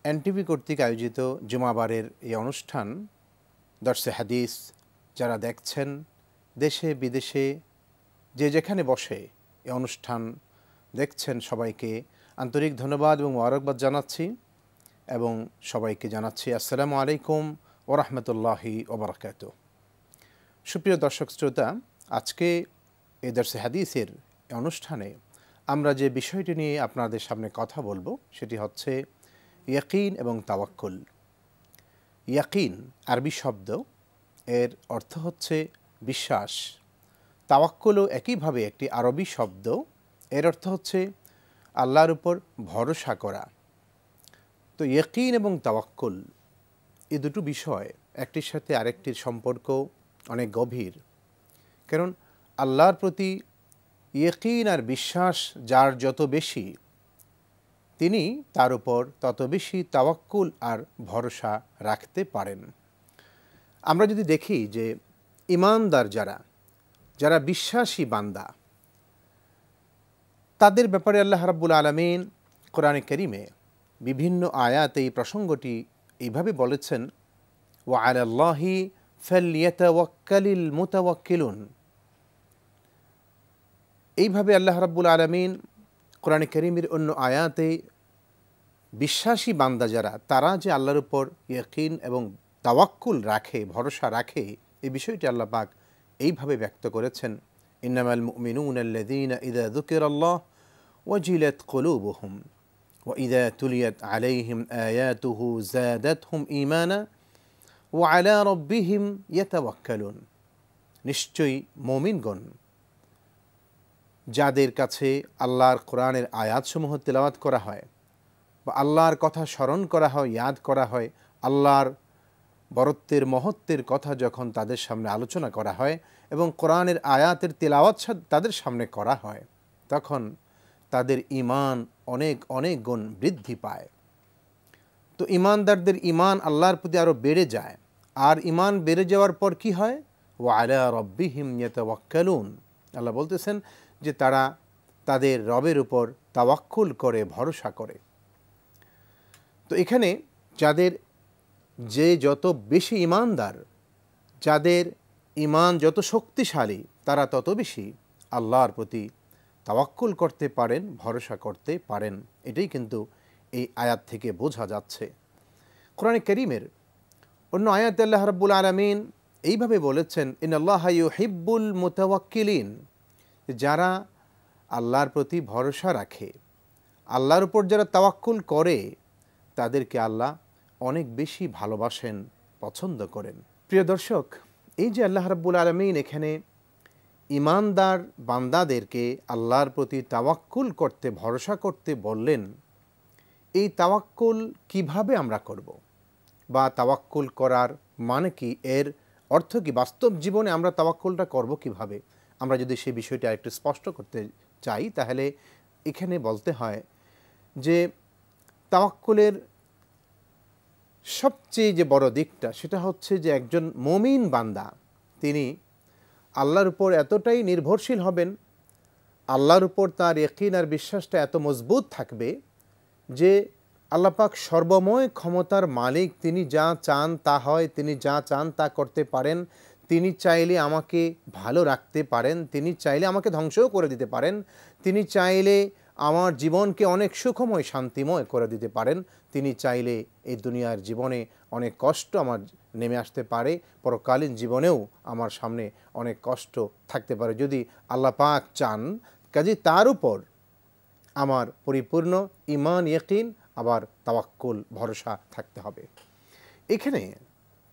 NTV কর্তৃক আয়োজিত জুমাবারের এই অনুষ্ঠান দর্সে হাদিস যারা দেখছেন দেশে বিদেশে যে যেখানে বসে এই অনুষ্ঠান দেখছেন সবাইকে আন্তরিক ধন্যবাদ এবং মোবারকবাদ জানাচ্ছি এবং সবাইকে জানাচ্ছি আসসালামু আলাইকুম ওয়া রাহমাতুল্লাহি ওয়া বারাকাতুহু। সুপ্রিয় দর্শক শ্রোতা, আজকে এই দর্সে হাদিসের এই অনুষ্ঠানে আমরা যে বিষয়টি নিয়ে আপনাদের সামনে কথা বলবো সেটি হচ্ছে ইয়াকিন এবং তাওয়াক্কুল। ইয়াকিন আরবি শব্দ, এর অর্থ হচ্ছে বিশ্বাস। তাওয়াক্কুলও একইভাবে একটি আরবি শব্দ, এর অর্থ হচ্ছে আল্লাহর উপর ভরসা করা। তো ইয়াকিন এবং তাওয়াক্কুল এই দুটো বিষয় একটির সাথে আরেকটির সম্পর্ক অনেক গভীর। কারণ আল্লাহর প্রতি ইয়াকিন আর বিশ্বাস যার যত বেশি, তিনি তার উপর তত বেশি তাওয়াক্কুল আর ভরসা রাখতে পারেন। আমরা যদি দেখি যে ঈমানদার যারা বিশ্বাসী বান্দা, তাদের ব্যাপারে আল্লাহ রাব্বুল আলামিন কোরআনে কারীমে বিভিন্ন আয়াতে এই প্রসঙ্গটি এইভাবে বলেছেন, ওয়া আলাল্লাহি ফালইয়াতাওয়াক্কালিল মুতাওয়াক্কিলুন। এইভাবে আল্লাহ রাব্বুল আলামিন কোরআনে কারীমের অন্য আয়াতে বিশ্বাসী বান্দা তারা যে আল্লাহর উপর ইয়াকিন এবং তাওয়াক্কুল রাখে, ভরসা রাখে, এই বিষয়টি আল্লাহ পাক এইভাবে ব্যক্ত করেছেন, ইন্নামাল মুমিনুনা আল্লাযীনা ইযা যুকিরাল্লাহ ওয়াজিলাত কুলুবুহুম ওয়া ইযা তুলিয়াত আলাইহিম আয়াতুহু যাদাতহুম ঈমানা ওয়া আলা রাব্বিহিম ইয়াতাওয়াক্কালুন। নিশ্চয়ই মুমিনগণ যাদের কাছে আল্লাহর কোরআনের আয়াতসমূহ তেলাওয়াত করা হয় বা আল্লাহর কথা স্মরণ করা হয়, ইয়াদ করা হয়, আল্লাহর বরত্বের মহত্বের কথা যখন তাদের সামনে আলোচনা করা হয় এবং কোরআনের আয়াতের তেলাওয়াত তাদের সামনে করা হয়, তখন তাদের ঈমান অনেক অনেক গুণ বৃদ্ধি পায়। তো ঈমানদারদের ঈমান আল্লাহর প্রতি আরও বেড়ে যায়। আর ঈমান বেড়ে যাওয়ার পর কি হয়? ওয়া আলা রাব্বিহিম ইয়াতাওয়াক্কালুন। আল্লাহ বলতেছেন যে তারা তাদের রবের উপর তাওয়াক্কুল করে, ভরসা করে। তো এখানে যাদের যত বেশি ঈমানদার, যাদের ঈমান যত শক্তিশালী, তারা তত বেশি আল্লাহর প্রতি তাওয়াক্কুল করতে পারেন, ভরসা করতে পারেন। এটাই কিন্তু এই আয়াত থেকে বোঝা যাচ্ছে। কোরআনে কারীমের অন্য আয়াতে আল্লাহ রাব্বুল আলামিন এইভাবে বলেছেন, ইন্নাল্লাহা ইউহিব্বুল মুতাওয়াক্কিলিন। যারা আল্লাহর প্রতি ভরসা রাখে, আল্লাহর উপর যারা তাওয়াক্কুল করে, তাদেরকে আল্লাহ অনেক বেশি ভালোবাসেন, পছন্দ করেন। প্রিয় দর্শক, এই যে আল্লাহ রাব্বুল আলামিন এখানে ঈমানদার বান্দাদেরকে আল্লাহর প্রতি তাওয়াক্কুল করতে, ভরসা করতে বললেন, এই তাওয়াক্কুল কিভাবে আমরা করব বা তাওয়াক্কুল করার মানে কি, এর অর্থ কি, বাস্তব জীবনে আমরা তাওয়াক্কুলটা করব কিভাবে, আমরা যদি সেই বিষয়টা একটু স্পষ্ট করতে চাই, তাহলে এখানে বলতে হয় যে তাওয়াক্কুলের সবচেয়ে যে বড় দিকটা, সেটা হচ্ছে যে একজন মুমিন বান্দা তিনি আল্লাহর উপর এতটাই নির্ভরশীল হবেন, আল্লাহর উপর তার ইয়াকিন আর বিশ্বাসটা এত মজবুত থাকবে যে আল্লাহ পাক সর্বময় ক্ষমতার মালিক, তিনি যা চান তা হয়, তিনি যা চান তা করতে পারেন, তিনি চাইলে আমাকে ভালো রাখতে পারেন, তিনি চাইলে আমাকে ধ্বংসও করে দিতে পারেন, তিনি চাইলে আমার জীবনকে অনেক সুখময়, শান্তিময় করে দিতে পারেন, তিনি চাইলে এই দুনিয়ার জীবনে অনেক কষ্ট আমার নেমে আসতে পারে, পরকালীন জীবনেও আমার সামনে অনেক কষ্ট থাকতে পারে যদি আল্লাহ পাক চান। কাজে তার উপর আমার পরিপূর্ণ ঈমান, ইয়াকিন, আবার তাওয়াক্কুল, ভরসা থাকতে হবে। এখানে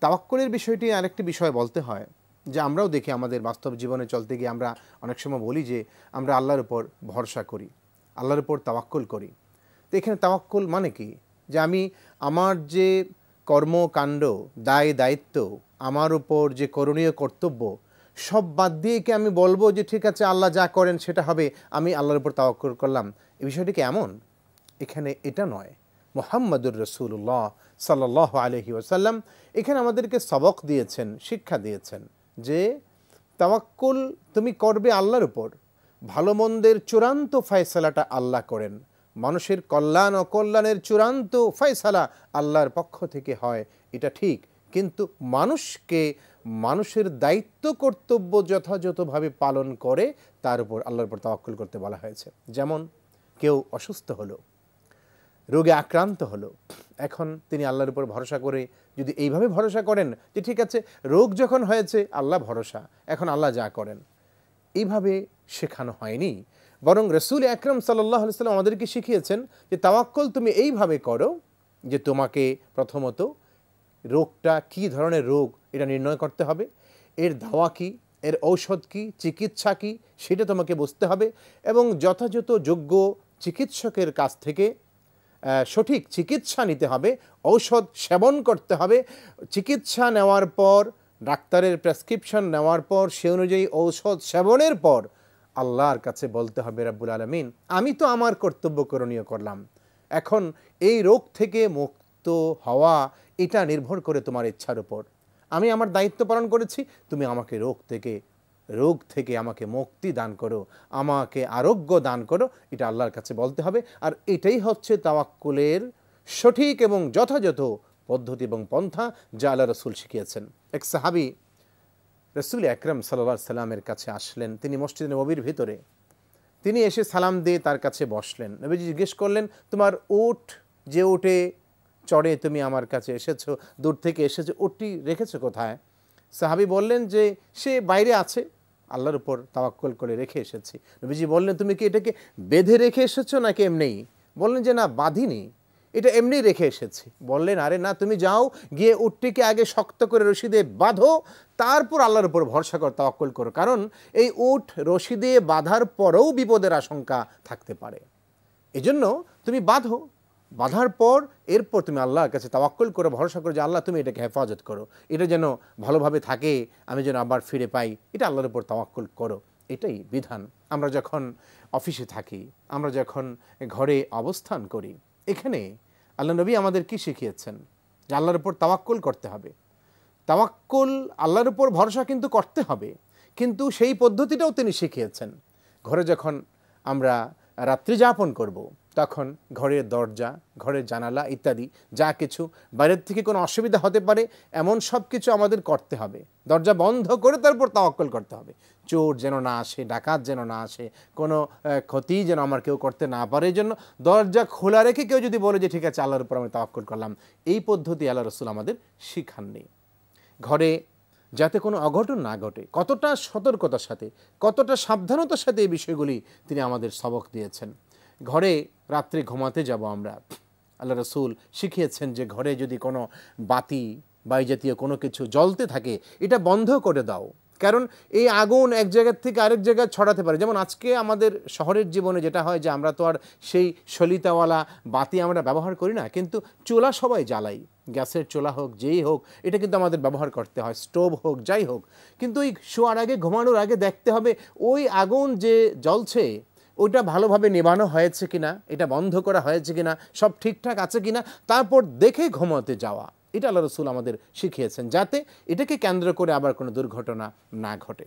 তাওয়াক্কুলের বিষয়টি আরেকটি বিষয় বলতে হয় যে আমরাও দেখি আমাদের বাস্তব জীবনে চলতে গিয়ে আমরা অনেক সময় বলি যে আমরা আল্লাহর উপর ভরসা করি, আল্লাহর উপর তাওয়াক্কুল করি। তো এখানে তাওয়াক্কুল মানে কি, যে আমি আমার যে কর্মকাণ্ড, দায় দায়িত্ব, আমার উপর যে করণীয় কর্তব্য, সব বাদ দিয়ে কি আমি বলবো যে ঠিক আছে আল্লাহ যা করেন সেটা হবে, আমি আল্লাহর উপর তাওয়াক্কুল করলাম? এই বিষয়টি কি এমন? এখানে এটা নয়। মুহাম্মাদুর রাসূলুল্লাহ সাল্লাল্লাহু আলাইহি ওয়াসাল্লাম এখানে আমাদেরকে সবক দিয়েছেন, শিক্ষা দিয়েছেন যে তাওয়াক্কুল তুমি করবে আল্লাহর উপর, ভালো মন্দের চূড়ান্ত ফয়সালাটা আল্লাহ করেন, মানুষের কল্যাণ অকল্যাণের চূড়ান্ত ফয়সালা আল্লাহর পক্ষ থেকে হয়, এটা ঠিক। কিন্তু মানুষের দায়িত্ব কর্তব্য যথাযথভাবে পালন করে তার উপর আল্লাহর উপর তাওয়াক্কুল করতে বলা হয়েছে। যেমন কেউ অসুস্থ হলো, রোগে আক্রান্ত হলো, এখন তিনি আল্লাহর উপর ভরসা করে যদি এইভাবে ভরসা করেন যে ঠিক আছে রোগ যখন হয়েছে আল্লাহ ভরসা, এখন আল্লাহ যা করেন, এইভাবে শেখানো হয়নি। বরং রসুল আকরাম সাল্লাল্লাহু আলাইহি ওয়াসাল্লাম আমাদেরকে শিখিয়েছেন যে তাওয়াক্কুল তুমি এইভাবে করো যে তোমাকে প্রথমত রোগটা কী ধরনের রোগ এটা নির্ণয় করতে হবে, এর দাওয়া কী, এর ঔষধ কী, চিকিৎসা কী সেটা তোমাকে বুঝতে হবে, এবং যথাযথ যোগ্য চিকিৎসকের কাছ থেকে সঠিক চিকিৎসা নিতে হবে, ঔষধ সেবন করতে হবে। চিকিৎসা নেওয়ার পর, ডাক্তারের প্রেসক্রিপশন নেওয়ার পর, সে অনুযায়ী ঔষধ সেবনের পর আল্লাহর কাছে বলতে হবে রব্বুল আলামিন আমি তো আমার কর্তব্য করণীয় করলাম, এখন এই রোগ থেকে মুক্ত হওয়া এটা নির্ভর করে তোমার ইচ্ছার উপর। আমি আমার দায়িত্ব পালন করেছি, তুমি আমাকে রোগ থেকে আমাকে মুক্তি দান করো, আমাকে আরোগ্য দান করো, এটা আল্লাহর কাছে বলতে হবে। আর এটাই হচ্ছে তাওয়াক্কুলের সঠিক এবং যথাযথ পদ্ধতি এবং পন্থা যা আল্লাহ রসুল শিখিয়েছেন। এক সাহাবী রসুল আকরাম সাল্লাল্লাহু আলাইহি সাল্লামের কাছে আসলেন, তিনি মসজিদে নববীর ভিতরে, তিনি এসে সালাম দিয়ে তার কাছে বসলেন। নবীজি জিজ্ঞেস করলেন তোমার উট যে উটে চড়ে তুমি আমার কাছে এসেছো, দূর থেকে এসেছো, উটটি রেখেছো কোথায়? সাহাবী বললেন যে সে বাইরে আছে, আল্লাহর উপর তাওয়াক্কুল করে রেখে এসেছি। নবীজি বললেন তুমি কি এটাকে বেঁধে রেখে এসেছো নাকি এমনিই? বললেন যে না বাঁধিনি, এটা এমনি রেখে এসেছি। বললেন আরে না, তুমি যাও গিয়ে উটটিকে আগে শক্ত করে রশি দিয়ে বাঁধো, তারপর আল্লাহর উপর ভরসা কর, তাওয়াক্কুল করো, কারণ এই উট রশি দিয়ে বাঁধার পরেও বিপদের আশঙ্কা থাকতে পারে। এজন্য তুমি বাঁধো, বাঁধার পর এরপর তুমি আল্লাহর কাছে তাওয়াক্কুল করো, ভরসা করো যে আল্লাহ তুমি এটাকে হেফাজত করো, এটা যেন ভালোভাবে থাকে, আমি যেন আবার ফিরে পাই, এটা আল্লাহর উপর তাওয়াক্কুল করো, এটাই বিধান। আমরা যখন অফিসে থাকি, আমরা যখন ঘরে অবস্থান করি, এখানে আল্লাহ নবী আমাদের কি শিখিয়েছেন যে আল্লাহর উপর তাওয়াক্কুল করতে হবে। তাওয়াক্কুল আল্লাহর উপর ভরসা কিন্তু করতে হবে, কিন্তু সেই পদ্ধতিটাও তিনি শিখিয়েছেন। ঘরে যখন আমরা রাত্রি যাপন করব, তখন ঘরের দরজা, ঘরের জানালা ইত্যাদি যা কিছু বাইরের থেকে কোনো অসুবিধা হতে পারে এমন সব কিছু আমাদের করতে হবে, দরজা বন্ধ করে তারপর তাওয়াক্কুল করতে হবে। চোর যেন না আসে, ডাকাত যেন না আসে, কোনো ক্ষতি যেন আমার কেউ করতে না পারে, এই জন্য দরজা খোলা রেখে কেউ যদি বলে যে ঠিক আছে আল্লাহর উপর আমি তাওয়াক্কুল করলাম, এই পদ্ধতি আল্লাহ রসুল আমাদের শিখাননি। ঘরে যাতে কোনো অঘটন না ঘটে, কতটা সতর্কতার সাথে, কতটা সাবধানতার সাথে এই বিষয়গুলি তিনি আমাদের সবক দিয়েছেন। ঘরে রাত্রে ঘুমাতে যাব আমরা, আল্লাহ রসুল শিখিয়েছেন যে ঘরে যদি কোনো বাতি বা এই জাতীয় কোনো কিছু জ্বলতে থাকে এটা বন্ধ করে দাও, কারণ এই আগুন এক জায়গার থেকে আরেক জায়গায় ছড়াতে পারে। যেমন আজকে আমাদের শহরের জীবনে যেটা হয় যে আমরা তো আর সেই সলিতাওয়ালা বাতি আমরা ব্যবহার করি না, কিন্তু চুলা সবাই জ্বালাই, গ্যাসের চুলা হোক যেই হোক, এটা কিন্তু আমাদের ব্যবহার করতে হয়, স্টোভ হোক যাই হোক। কিন্তু ওই শোয়ার আগে, ঘুমানোর আগে দেখতে হবে ওই আগুন যে জ্বলছে ওইটা ভালোভাবে নেভানো হয়েছে কিনা, এটা বন্ধ করা হয়েছে কিনা, সব ঠিকঠাক আছে কিনা, তারপর দেখে ঘুমাতে যাওয়া। এটা আল্লাহ রসুল আমাদের শিখিয়েছেন, যাতে এটাকে কেন্দ্র করে আবার কোনো দুর্ঘটনা না ঘটে।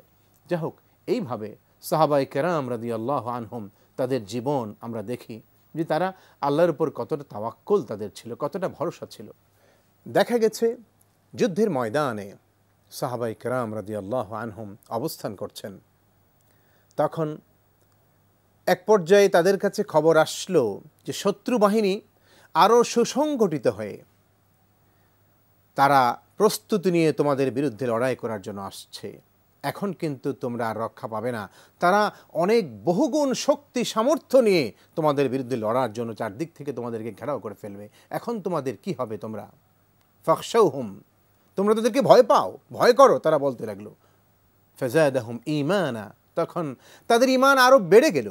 যাই হোক, এইভাবে সাহাবায়ে কেরাম রাদিয়াল্লাহু আনহুম তাদের জীবন আমরা দেখি যে তারা আল্লাহর উপর কতটা তাওয়াক্কুল তাদের ছিল, কতটা ভরসা ছিল। দেখা গেছে যুদ্ধের ময়দানে সাহাবায়ে কেরাম রাদিয়াল্লাহু আনহুম অবস্থান করছেন, তখন এক পর্যায়ে তাদের কাছে খবর আসলো যে শত্রু বাহিনী আরও সুসংগঠিত হয়ে তারা প্রস্তুতি নিয়ে তোমাদের বিরুদ্ধে লড়াই করার জন্য আসছে, এখন কিন্তু তোমরা আর রক্ষা পাবে না, তারা অনেক বহুগুণ শক্তি সামর্থ্য নিয়ে তোমাদের বিরুদ্ধে লড়ার জন্য চারদিক থেকে তোমাদেরকে ঘেরাও করে ফেলবে, এখন তোমাদের কি হবে? তোমরা ফাখশাউহুম, তোমরা তাদেরকে ভয় পাও, ভয় করো, তারা বলতে লাগলো। ফাযাদাহুম ঈমানা, তখন তাদের ঈমান আরও বেড়ে গেল।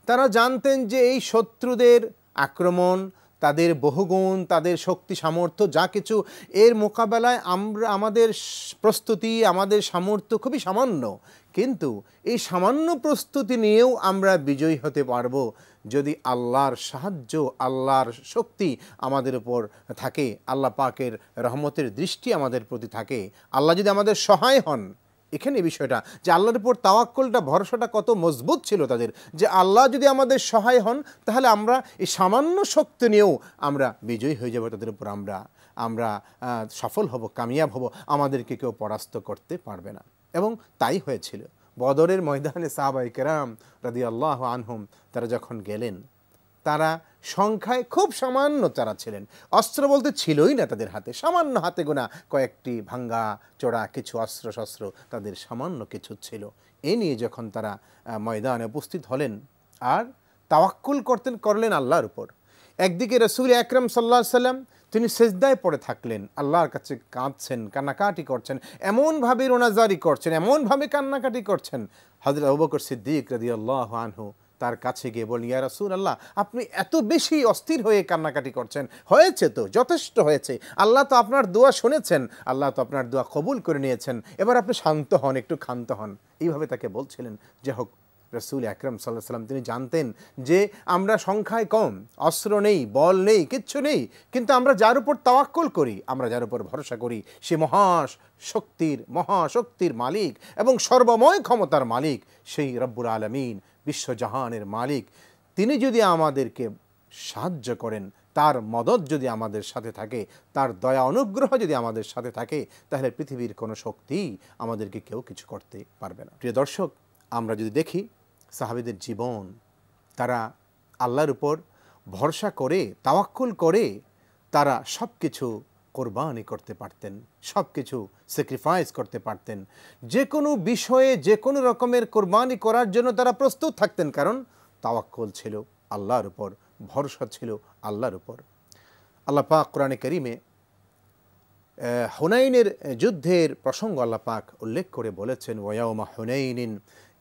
তারা জানতেন যে এই শত্রুদের আক্রমণ, তাদের বহুগুণ, তাদের শক্তি সামর্থ্য যা কিছু, এর মোকাবেলায় আমাদের প্রস্তুতি, আমাদের সামর্থ্য খুবই সামান্য, কিন্তু এই সামান্য প্রস্তুতি নিয়েও আমরা বিজয়ী হতে পারবো যদি আল্লাহর সাহায্য, আল্লাহর শক্তি আমাদের উপর থাকে, আল্লাহ পাকের রহমতের দৃষ্টি আমাদের প্রতি থাকে, আল্লাহ যদি আমাদের সহায় হন, এখানে এই বিষয়টা যে আল্লাহর উপর তাওয়াক্কুলটা, ভরসাটা কত মজবুত ছিল তাদের, যে আল্লাহ যদি আমাদের সহায় হন তাহলে আমরা এই সামান্য শক্তি নিয়েও আমরা বিজয়ী হয়ে যাব, তাদের উপর আমরা সফল হব, কামিয়াব হব, আমাদেরকে কেউ পরাস্ত করতে পারবে না। এবং তাই হয়েছিল। বদরের ময়দানে সাহাবায়ে কেরাম রাদিয়াল্লাহু আনহুম তারা যখন গেলেন, তারা সংখ্যায় খুব সামান্য তারা ছিলেন, অস্ত্র বলতে ছিলই না তাদের হাতে, সামান্য হাতে গোনা কয়েকটি ভাঙ্গা চোরা কিছু অস্ত্র শস্ত্র তাদের সামান্য কিছু ছিল। এ নিয়ে যখন তারা ময়দানে উপস্থিত হলেন আর তাওয়াক্কুল করলেন আল্লাহর উপর, একদিকে রাসূল আকরাম সাল্লাল্লাহু আলাইহি সাল্লাম তিনি সেজদায় পড়ে থাকলেন, আল্লাহর কাছে কাঁদছেন, কান্নাকাটি করছেন, এমনভাবে রোনাজারি করছেন, এমনভাবে কান্নাকাটি করছেন। হযরত আবু বকর সিদ্দিক রাদিয়াল্লাহু আনহু তার কাছে গিয়ে বললেন, ইয়া রাসূলুল্লাহ, আপনি এত বেশি অস্থির হয়ে কান্নাকাটি করছেন, হয়েছে তো, যথেষ্ট হয়েছে, আল্লাহ তো আপনার দোয়া শুনেছেন, আল্লাহ তো আপনার দোয়া কবুল করে নিয়েছেন, এবার আপনি শান্ত হন, একটু ক্ষান্ত হন। এইভাবে তাকে বলছিলেন। যে হোক, রাসূল আকরাম সাল্লাল্লাহু আলাইহি ওয়াসাল্লাম তিনি জানতেন যে আমরা সংখ্যায় কম, অস্ত্র নেই, বল নেই, কিচ্ছু নেই, কিন্তু আমরা যার উপর তাওয়াক্কুল করি, আমরা যার উপর ভরসা করি, সে মহাশক্তির মালিক এবং সর্বময় ক্ষমতার মালিক, সেই রব্বুল আলামিন, বিশ্বজাহানের মালিক, তিনি যদি আমাদেরকে সাহায্য করেন, তার মদদ যদি আমাদের সাথে থাকে, তার দয়া অনুগ্রহ যদি আমাদের সাথে থাকে, তাহলে পৃথিবীর কোনো শক্তি আমাদেরকে কেউ কিছু করতে পারবে না। প্রিয় দর্শক, আমরা যদি দেখি সাহাবীদের জীবন, তারা আল্লাহর উপর ভরসা করে, তাওয়াক্কুল করে তারা সব কিছু কোরবানি করতে পারতেন, সব কিছু স্যাক্রিফাইস করতে পারতেন, যে কোনো বিষয়ে যে কোনো রকমের কোরবানি করার জন্য তারা প্রস্তুত থাকতেন, কারণ তাওয়াক্কুল ছিল আল্লাহর উপর, ভরসা ছিল আল্লাহর উপর। আল্লাহ পাক কোরআনে কারীমে হুনাইনের যুদ্ধের প্রসঙ্গ আল্লাহ পাক উল্লেখ করে বলেছেন, ওয়ায়াউমা হুনাইনিন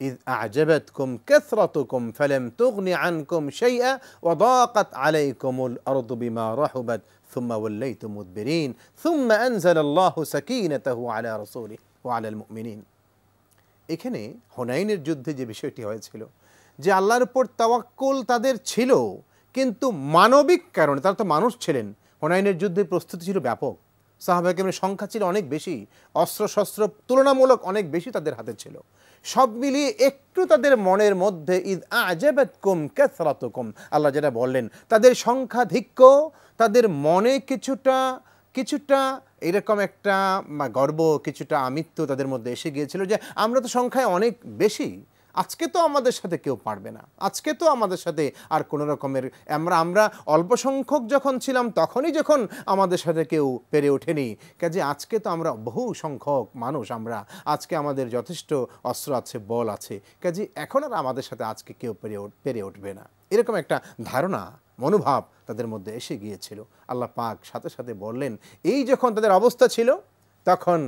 ইয আ'জাবাতকুম কাসরাতুকুম ফালাম তুগনি আনকুম শাইআ ওয়া দাকাত আলাইকুমুল আরদু বিমা রাহুবাত সুম্মা ওয়াল্লাইতুম মুদবিরিন সুম্মা আনজালাল্লাহু সাকিনাতাহু আলা রাসূলিহি ওয়া আলাল মুমিনিন। এখানে হুনাইনের যুদ্ধে যে বিষয়টি হয়েছিল, যে আল্লাহর উপর তাওয়াক্কুল তাদের ছিল, কিন্তু মানবিক কারণে, তারা তো মানুষ ছিলেন, হুনাইনের যুদ্ধে প্রস্তুতি ছিল ব্যাপক, সাহাবায়ে কেরামের সংখ্যা ছিল অনেক বেশি, অস্ত্রশস্ত্র তুলনামূলক অনেক বেশি তাদের হাতে ছিল, সব মিলিয়ে একটু তাদের মনের মধ্যে ইয আ'জাবাতকুম কাসরাতুকুম, আল্লাহ যেটা বললেন, তাদের সংখ্যাধিক্য তাদের মনে কিছুটা এরকম একটা গর্ব, কিছুটা আমিত্ব তাদের মধ্যে এসে গিয়েছিল, যে আমরা তো সংখ্যায় অনেক বেশি, আজকে তো আমাদের সাথে কেউ পারবে না, আজকে তো আমাদের সাথে আর কোনো রকমের, আমরা অল্প সংখ্যক যখন ছিলাম তখনই যখন আমাদের সাথে কেউ পেরে ওঠেনি, কাজে আজকে তো আমরা বহু সংখ্যক মানুষ, আমরা আজকে আমাদের যথেষ্ট অস্ত্র আছে, বল আছে, কাজে এখন আর আমাদের সাথে আজকে কেউ পেরে উঠবে না, এরকম একটা ধারণা, মনোভাব তাদের মধ্যে এসে গিয়েছিল। আল্লাহ পাক সাথে সাথে বললেন, এই যখন তাদের অবস্থা ছিল, তখন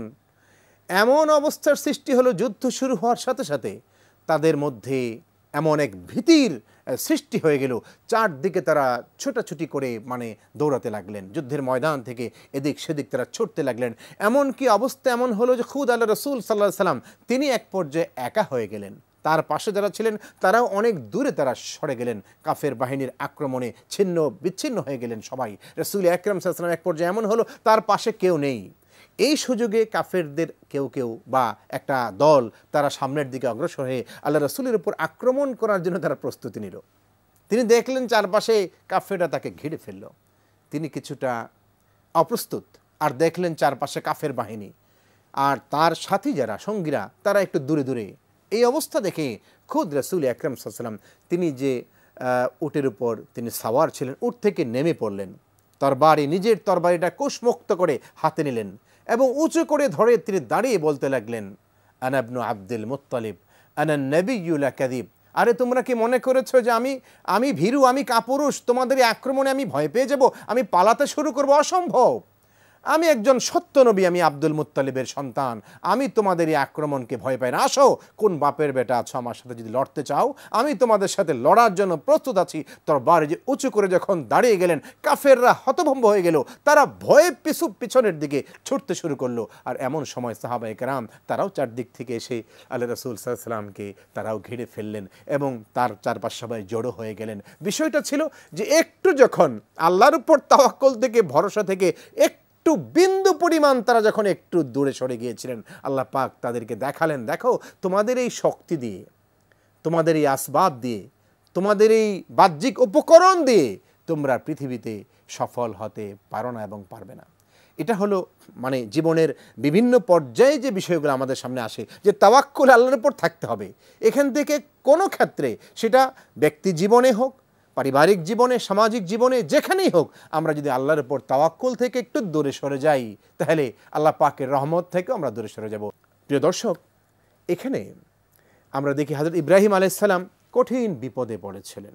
এমন অবস্থার সৃষ্টি হলো, যুদ্ধ শুরু হওয়ার সাথে সাথে তাদের মধ্যে এমন এক ভীতির সৃষ্টি হয়ে গেল, চারদিকে তারা ছোটাছুটি করে দৌড়াতে লাগলেন, যুদ্ধের ময়দান থেকে এদিক সেদিক তারা ছুটতে লাগলেন। এমনকি অবস্থা এমন হলো যে খুদ আল্লাহ রাসূল সাল্লাল্লাহু আলাইহি সাল্লাম তিনি এক পর্যায়ে একা হয়ে গেলেন, তার পাশে যারা ছিলেন তারাও অনেক দূরে তারা সরে গেলেন, কাফের বাহিনীর আক্রমণে ছিন্ন বিচ্ছিন্ন হয়ে গেলেন সবাই। রাসূল আকরাম সাল্লাল্লাহু আলাইহি ওয়াসাল্লাম এক পর্যায়ে এমন হলো, তার পাশে কেউ নেই। এই সুযোগে কাফেরদের কেউ বা একটা দল তারা সামনের দিকে অগ্রসর হয়ে আল্লাহ রাসূলের উপর আক্রমণ করার জন্য তারা প্রস্তুতি নিল। তিনি দেখলেন চারপাশে কাফেররা তাকে ঘিরে ফেলল, তিনি কিছুটা অপ্রস্তুত, আর দেখলেন চারপাশে কাফের বাহিনী, আর তার সাথী যারা সঙ্গীরা তারা একটু দূরে দূরে। এই অবস্থা দেখে খুদ রাসূল আকরাম সাল্লাল্লাহু আলাইহি ওয়াসাল্লাম তিনি যে উটের উপর তিনি সাওয়ার ছিলেন, উট থেকে নেমে পড়লেন, নিজের তরবারিটা কোষমুক্ত করে হাতে নিলেন এবং উঁচু করে ধরে তিনি দাঁড়িয়ে বলতে লাগলেন, আনা ইবনু আব্দুল মুত্তালিব আনা নবিয়্যু লা কাযিব। আরে তোমরা কি মনে করেছো যে আমি ভীরু, আমি কাপুরুষ, তোমাদের এই আক্রমণে আমি ভয় পেয়ে যাব, আমি পালাতে শুরু করব? অসম্ভব, আমি একজন সত্য নবী, আমি আব্দুল মুত্তালিবের সন্তান, আমি তোমাদের এই আক্রমণকে ভয় পাই না। আসো, কোন বাপের বেটা আছো, আমার সাথে যদি লড়তে চাও আমি তোমাদের সাথে লড়ার জন্য প্রস্তুত আছি। তরবারি যে উঁচু করে যখন দাঁড়িয়ে গেলেন, কাফেররা হতভম্ব হয়ে গেল, তারা ভয়ে পিছনের দিকে ছুটতে শুরু করলো। আর এমন সময় সাহাবায়ে কেরাম তারাও চারদিক থেকে এসে আল্লাহ রাসূল সাল্লাল্লাহু আলাইহি ওয়াসাল্লামকে তারাও ঘিরে ফেললেন এবং তার চারপাশে সবাই জড়ো হয়ে গেলেন। বিষয়টা ছিল যে একটু যখন আল্লাহর উপর তাওয়াক্কুল থেকে, ভরসা থেকে একটু একটু বিন্দু পরিমাণ তারা যখন একটু দূরে সরে গিয়েছিলেন, আল্লাহ পাক তাদেরকে দেখালেন, দেখো তোমাদের এই শক্তি দিয়ে, তোমাদের এই আসবাব দিয়ে, তোমাদের এই বাহ্যিক উপকরণ দিয়ে তোমরা পৃথিবীতে সফল হতে পারো না এবং পারবে না। এটা হলো মানে জীবনের বিভিন্ন পর্যায়ে যে বিষয়গুলো আমাদের সামনে আসে, যে তাওয়াক্কুল আল্লাহর উপর থাকতে হবে। এখান থেকে কোনো ক্ষেত্রে, সেটা ব্যক্তি জীবনে হোক, পারিবারিক জীবনে, সামাজিক জীবনে, যেখানেই হোক, আমরা যদি আল্লাহর উপর তাওয়াক্কুল থেকে একটু দূরে সরে যাই, তাহলে আল্লাহ পাকের রহমত থেকে আমরা দূরে সরে যাব। প্রিয় দর্শক, এখানে আমরা দেখি হযরত ইব্রাহিম আলাইহিস সালাম কঠিন বিপদে পড়েছিলেন,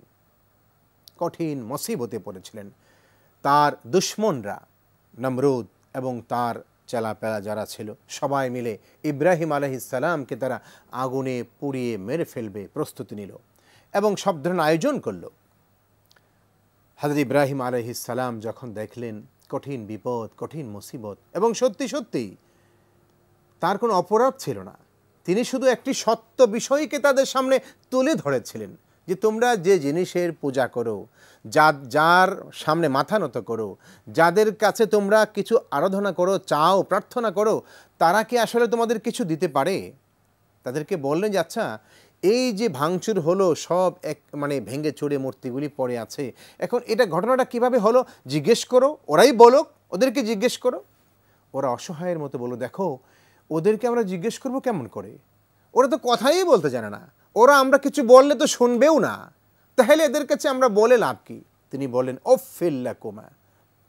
কঠিন মুসিবতে পড়েছিলেন। তার দুশমনরা নমরুদ এবং তার চেলাপেলা যারা ছিল, সবাই মিলে ইব্রাহিম আলাইহিস সালামকে তারা আগুনে পুড়িয়ে মেরে ফেলবে প্রস্তুতি নিল এবং সব ধরনের আয়োজন করল। হযরত ইব্রাহিম আলাইহিস সালাম যখন দেখলেন কঠিন বিপদ, কঠিন মুসিবত, এবং সত্যি সত্যি তার কোনো অপরাধ ছিল না, তিনি শুধু একটি সত্য বিষয়কে তাদের সামনে তুলে ধরেছিলেন, যে তোমরা যে জিনিসের পূজা করো, যার সামনে মাথা নত করো, যাদের কাছে তোমরা কিছু আরাধনা করো, চাও, প্রার্থনা করো, তারা কি আসলে তোমাদের কিছু দিতে পারে? তাদেরকে বললেন যে আচ্ছা, এই যে ভাঙচুর হলো, সব মানে ভেঙে চুরে মূর্তিগুলি পড়ে আছে, এখন এটা ঘটনাটা কিভাবে হলো জিজ্ঞেস করো, ওরাই বলো, ওদেরকে জিজ্ঞেস করো। ওরা অসহায়ের মতো বলল, দেখো ওদেরকে আমরা জিজ্ঞেস করবো কেমন করে, ওরা তো কথাই বলতে জানে না, ওরা আমরা কিছু বললে তো শুনবেও না, তাহলে এদের কাছে আমরা বলে লাভ কি? তিনি বললেন, উফফিল লাকুম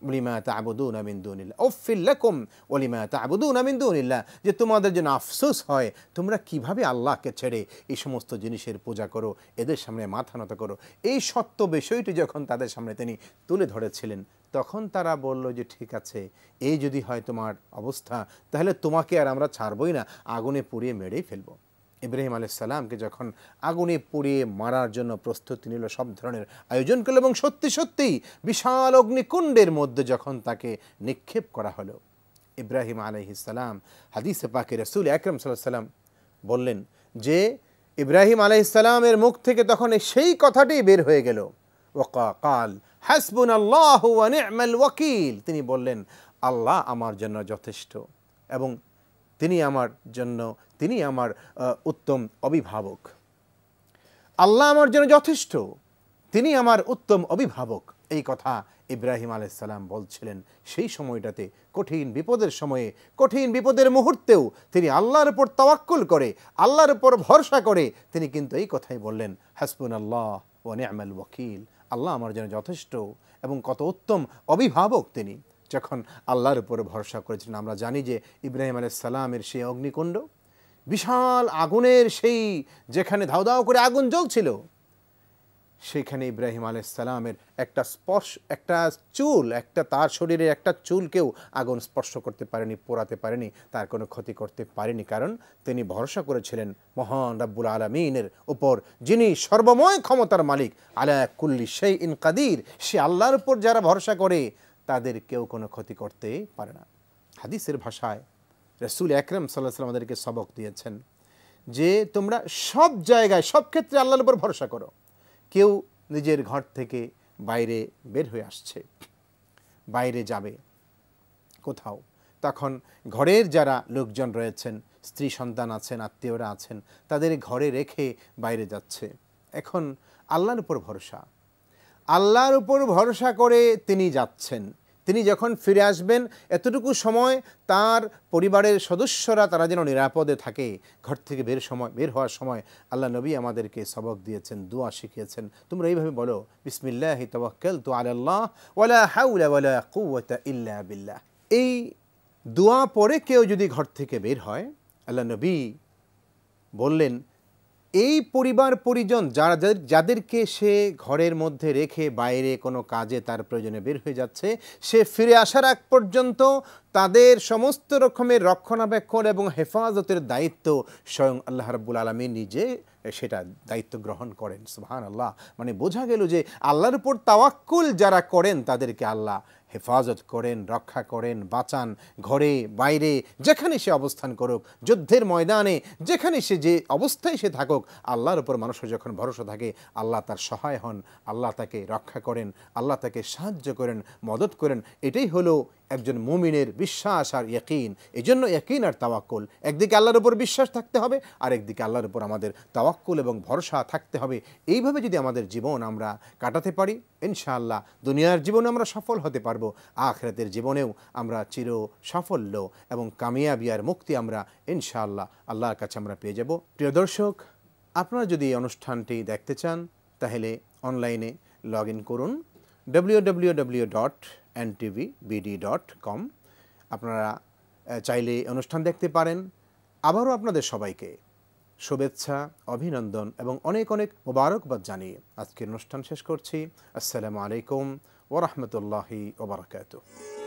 লিমা তা'বুদুনা মিন দুনিল্লাহ, উফফিল লাকুম ওয়া লিমা তা'বুদুনা মিন দুনিল্লাহ, যে তোমাদের জন্য আফসোস হয়, তোমরা কিভাবে আল্লাহকে ছেড়ে এই সমস্ত জিনিসের পূজা করো, এদের সামনে মাথা নত করো। এই সত্য বিষয়টি যখন তাদের সামনে তিনি তুলে ধরেছিলেন, তখন তারা বলল যে ঠিক আছে, এই যদি হয় তোমার অবস্থা, তাহলে তোমাকে আর আমরা ছাড়বই না, আগুনে পুড়িয়ে মেরেই ফেলবো। ইব্রাহিম আলাইহিস সালামকে যখন আগুনে পুড়িয়ে মারার জন্য প্রস্তুতি নিল, সব ধরনের আয়োজন করল, এবং সত্যি সত্যিই বিশাল অগ্নিকুণ্ডের মধ্যে যখন তাকে নিক্ষেপ করা হলো, ইব্রাহিম আলাইহিস সালাম, হাদিসে পাকে রাসূল আকরাম সাল্লাল্লাহু আলাইহি ওয়াসাল্লাম বললেন যে ইব্রাহিম আলাইহিস সালামের মুখ থেকে তখন সেই কথাটি বের হয়ে গেল, ওয়াকাল হাসবুনাল্লাহু ওয়া নি'মাল ওয়াকিল, তিনি বললেন আল্লাহ আমার জন্য যথেষ্ট, এবং তিনি আমার উত্তম অভিভাবক। আল্লাহ আমার জন্য যথেষ্ট, তিনি আমার উত্তম অভিভাবক। এই কথা ইব্রাহিম আলাইহিস সালাম বলছিলেন সেই সময়টাতে, কঠিন বিপদের সময়ে, কঠিন বিপদের মুহূর্তেও তিনি আল্লাহর উপর তাওয়াক্কুল করে, আল্লাহর উপর ভরসা করে তিনি কিন্তু এই কথাই বললেন, হাসবুনাল্লাহ ওয়া নি'মাল ওয়াকিল, আল্লাহ আমার জন্য যথেষ্ট, এবং কত উত্তম অভিভাবক তিনি। যখন আল্লাহর উপরে ভরসা করেছিলেন, আমরা জানি যে ইব্রাহিম আলাইহিস সালামের সেই অগ্নিকুণ্ড, বিশাল আগুনের সেই যেখানে ধাউ ধাউ করে আগুন জ্বলছিল, সেখানে ইব্রাহিম আলাইহিস সালামের একটা চুল, তার শরীরের একটা চুলকেও আগুন স্পর্শ করতে পারেনি, পোড়াতে পারেনি, তার কোনো ক্ষতি করতে পারেনি, কারণ তিনি ভরসা করেছিলেন মহান রাব্বুল আলামিনের উপর, যিনি সর্বময় ক্ষমতার মালিক, আলা কুল্লি শাইইন কাদির। সে আল্লাহর উপর যারা ভরসা করে তাদের কেউ কোনো ক্ষতি করতে পারে না। হাদিসের ভাষায় রাসূল আকরাম সাল্লাল্লাহু আলাইহি ওয়াসাল্লাম আমাদেরকে সবক দিয়েছেন যে তোমরা সব জায়গায়, সব ক্ষেত্রে আল্লাহর উপর ভরসা করো। কেউ নিজের ঘর থেকে বাইরে বের হয়ে আসছে, বাইরে যাবে কোথাও, তখন ঘরের যারা লোকজন রয়েছেন, স্ত্রী সন্তান আছেন, আত্মীয়রা আছেন, তাদের ঘরে রেখে বাইরে যাচ্ছে। এখন আল্লাহর উপর ভরসা, আল্লাহর উপর ভরসা করে তিনি যাচ্ছেন, তিনি যখন ফিরে আসবেন এতটুকু সময় তার পরিবারের সদস্যরা তারা যেন নিরাপদে থাকে। ঘর থেকে বের হওয়ার সময় আল্লাহ নবী আমাদেরকে সবক দিয়েছেন, দোয়া শিখিয়েছেন, তোমরা এইভাবে বলো, বিসমিল্লাহি তাওয়াক্কালতু আলাল্লাহ ওয়ালা হাওলা ওয়ালা কুওয়াতা ইল্লা বিল্লাহ। এই দোয়া পরে কেউ যদি ঘর থেকে বের হয়, আল্লাহ নবী বললেন এই পরিবার পরিজন যাদেরকে সে ঘরের মধ্যে রেখে বাইরে কোনো কাজে তার প্রয়োজনে বের হয়ে যাচ্ছে, সে ফিরে আসার আগ পর্যন্ত তাদের সমস্ত রকমের রক্ষণাবেক্ষণ এবং হেফাজতের দায়িত্ব স্বয়ং আল্লাহ রাব্বুল আলামিন নিজে সেটা দায়িত্ব গ্রহণ করেন। সুবহানাল্লাহ। মানে বোঝা গেল যে আল্লাহর উপর তাওয়াক্কুল যারা করেন তাদেরকে আল্লাহ হেফাজত করেন, রক্ষা করেন, বাঁচান। ঘরে বাইরে যেখানে সে অবস্থান করুক, যুদ্ধের ময়দানে যেখানে সে যে অবস্থায় সে থাকুক, আল্লাহর উপর মানুষের যখন ভরসা থাকে, আল্লাহ তার সহায় হন, আল্লাহ তাকে রক্ষা করেন, আল্লাহ তাকে সাহায্য করেন, মদত করেন। এটাই হলো একজন মুমিনের বিশ্বাস আর ইয়াকিন। এজন্য ইয়াকিন আর তাওয়াক্কুল, একদিকে আল্লাহর উপর বিশ্বাস থাকতে হবে, আর একদিকে আল্লাহর উপর আমাদের তাওয়াক্কুল এবং ভরসা থাকতে হবে। এইভাবে যদি আমাদের জীবন আমরা কাটাতে পারি, ইনশাআল্লাহ দুনিয়ার জীবনে আমরা সফল হতে পারবো, আখিরাতের জীবনেও আমরা চির সাফল্য এবং কামিয়াবি আর মুক্তি আমরা ইনশাআল্লাহ আল্লাহর কাছে আমরা পেয়ে যাব। প্রিয় দর্শক, আপনারা যদি এই অনুষ্ঠানটি দেখতে চান তাহলে অনলাইনে লগ ইন করুন www.ntvbd.com। আপনারা চাইলে অনুষ্ঠান দেখতে পারেন। আবারও আপনাদের সবাইকে শুভেচ্ছা, অভিনন্দন এবং অনেক অনেক মোবারকবাদ জানিয়ে আজকের অনুষ্ঠান শেষ করছি। আসসালামু আলাইকুম ওয়া রাহমাতুল্লাহি ওয়া বারাকাতুহু।